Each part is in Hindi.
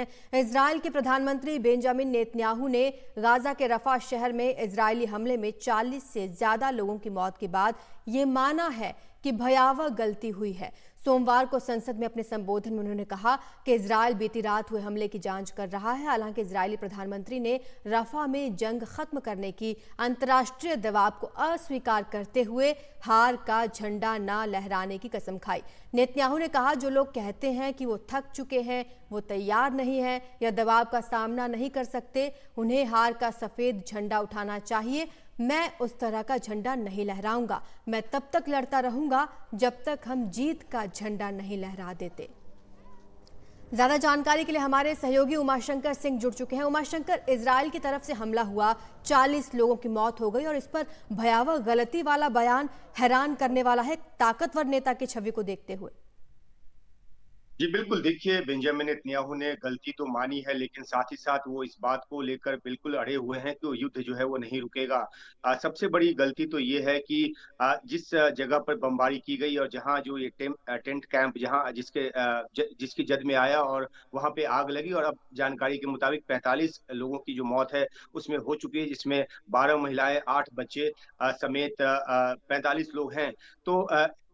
इजराइल के प्रधानमंत्री बेंजामिन नेतन्याहू ने गाजा के रफा शहर में इजरायली हमले में 40 से ज्यादा लोगों की मौत के बाद ये माना है कि भयावह गलती हुई है। सोमवार को संसद में अपने संबोधन में उन्होंने कहा कि इजरायल बीती रात हुए हमले की जांच कर रहा है। हालांकि इजरायली प्रधानमंत्री ने रफा में जंग खत्म करने की अंतर्राष्ट्रीय दबाव को अस्वीकार करते हुए हार का झंडा न लहराने की कसम खाई। नेतन्याहू ने कहा, जो लोग कहते हैं कि वो थक चुके हैं, वो तैयार नहीं है या दबाव का सामना नहीं कर सकते, उन्हें हार का सफेद झंडा उठाना चाहिए। मैं उस तरह का झंडा नहीं लहराऊंगा। मैं तब तक लड़ता रहूंगा जब तक हम जीत का झंडा नहीं लहरा देते। ज्यादा जानकारी के लिए हमारे सहयोगी उमाशंकर सिंह जुड़ चुके हैं। उमाशंकर, इजराइल की तरफ से हमला हुआ, 40 लोगों की मौत हो गई और इस पर भयावह गलती वाला बयान हैरान करने वाला है, ताकतवर नेता की छवि को देखते हुए। जी बिल्कुल, देखिए बेंजामिन नेतन्याहू ने गलती तो मानी है, लेकिन साथ ही साथ वो इस बात को लेकर बिल्कुल अड़े हुए हैं कि वो युद्ध जो है वो नहीं रुकेगा। सबसे बड़ी गलती तो ये है कि जिस जगह पर बमबारी की गई और जहां जो ये टेंट कैंप जहां जिसकी जद में आया और वहां पे आग लगी, और अब जानकारी के मुताबिक 45 लोगों की जो मौत है उसमें हो चुकी है, जिसमें 12 महिलाएं, 8 बच्चे समेत 45 लोग हैं। तो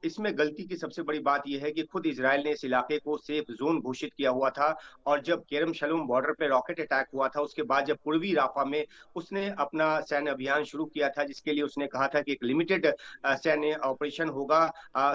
इसमें गलती की सबसे बड़ी बात यह है कि खुद इजरायल ने इस इलाके को सेफ जोन घोषित किया हुआ था, और जब केरम शलोम बॉर्डर पे रॉकेट अटैक हुआ था, उसके बाद जब पूर्वी राफा में उसने अपना सैन्य अभियान शुरू किया था, जिसके लिए उसने कहा था कि एक लिमिटेड सैन्य ऑपरेशन होगा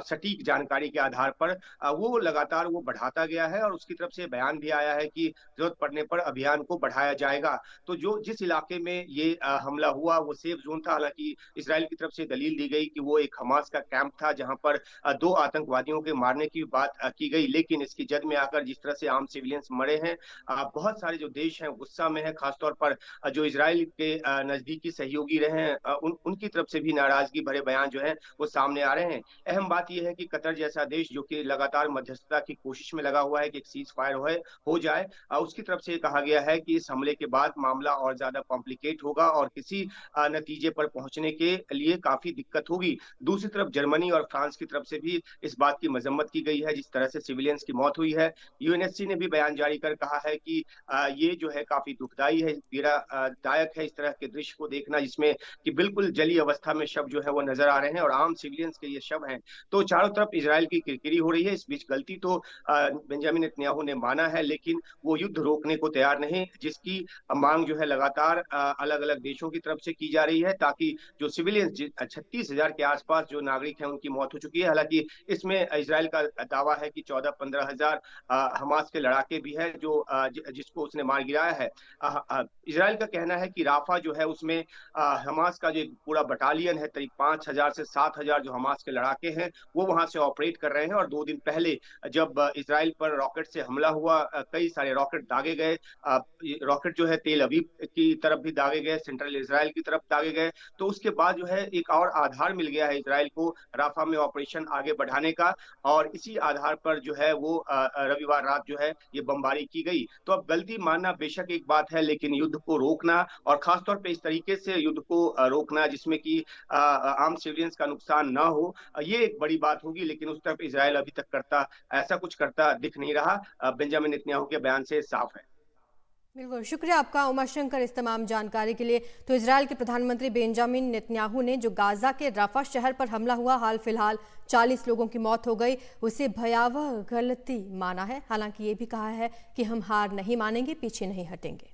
सटीक जानकारी के आधार पर, वो लगातार वो बढ़ाता गया है और उसकी तरफ से बयान भी आया है कि जरूरत पड़ने पर अभियान को बढ़ाया जाएगा। तो जो जिस इलाके में ये हमला हुआ वो सेफ जोन था। हालांकि इसराइल की तरफ से दलील दी गई कि वो एक हमास का कैंप था, जहां पर 2 आतंकवादियों के मारने की बात की गई, लेकिन इसकी जद में आकर जिस तरह से आम सिविलियंस मरे हैं, बहुत सारे जो देश हैं गुस्सा में है, खासतौर पर जो इजराइल के नजदीकी सहयोगी रहे हैं, उनकी तरफ से भी नाराजगी भरे बयान जो है वो सामने आ रहे हैं। अहम बात यह है कि कतर जैसा देश जो कि लगातार मध्यस्थता की कोशिश में लगा हुआ है कि एक सीज फायर हो जाए, उसकी तरफ से कहा गया है कि इस हमले के बाद मामला और ज्यादा कॉम्प्लिकेट होगा और किसी नतीजे पर पहुंचने के लिए काफी दिक्कत होगी। दूसरी तरफ जर्मनी और फ्रांस की तरफ से भी इस बात की मजम्मत की गई है जिस तरह से सिविलियंस की मौत हुई है। यूएनएससी ने भी बयान जारी कर कहा है कि ये जो है काफी दुखदाई है, पीड़ादायक है इस तरह के दृश्य को देखना, जिसमें कि बिल्कुल जली अवस्था में शव जो है वो नजर आ रहे हैं और आम सिविलियंस के ये शव हैं। तो चारों तरफ इजराइल की किरकिरी हो रही है। इस बीच गलती तो बेंजामिन नेतन्याहू ने माना है, लेकिन वो युद्ध रोकने को तैयार नहीं, जिसकी मांग जो है लगातार अलग अलग देशों की तरफ से की जा रही है, ताकि जो सिविलियंस 36,000 के आसपास जो नागरिक हैं उनकी मौत हो चुकी है। हालांकि इसमें इजराइल का दावा है कि 14-15 हजार हमास के लड़ाके भी हैं जो जिसको उसने मार गिराया है। इजराइल का कहना है कि राफा जो है उसमें हमास का जो पूरा बटालियन है, करीब 5,000 से 7,000 जो हमास के लड़ाके हैं वो वहां से ऑपरेट कर रहे हैं। और 2 दिन पहले जब इजराइल पर रॉकेट से हमला हुआ, कई सारे रॉकेट दागे गए, रॉकेट जो है तेल अवीव की तरफ भी दागे गए, सेंट्रल इजराइल की तरफ दागे गए। तो उसके बाद जो है एक और आधार मिल गया है इजराइल को राफा में ऑपरेशन आगे बढ़ाने का, और इसी आधार पर जो है वो रविवार रात जो है ये बमबारी की गई। तो अब गलती मानना बेशक एक बात है, लेकिन युद्ध को रोकना और खासतौर पे इस तरीके से युद्ध को रोकना जिसमें कि आम सिविलियंस का नुकसान ना हो, ये एक बड़ी बात होगी। लेकिन उस तरफ इजराइल अभी तक ऐसा कुछ करता दिख नहीं रहा। बेंजामिन नेतन्याहू के बयान से साफ है। बिल्कुल, शुक्रिया आपका उमाशंकर इस तमाम जानकारी के लिए। तो इजरायल के प्रधानमंत्री बेंजामिन नेतन्याहू ने जो गाजा के रफा शहर पर हमला हुआ, हाल फिलहाल 40 लोगों की मौत हो गई, उसे भयावह गलती माना है। हालांकि ये भी कहा है कि हम हार नहीं मानेंगे, पीछे नहीं हटेंगे।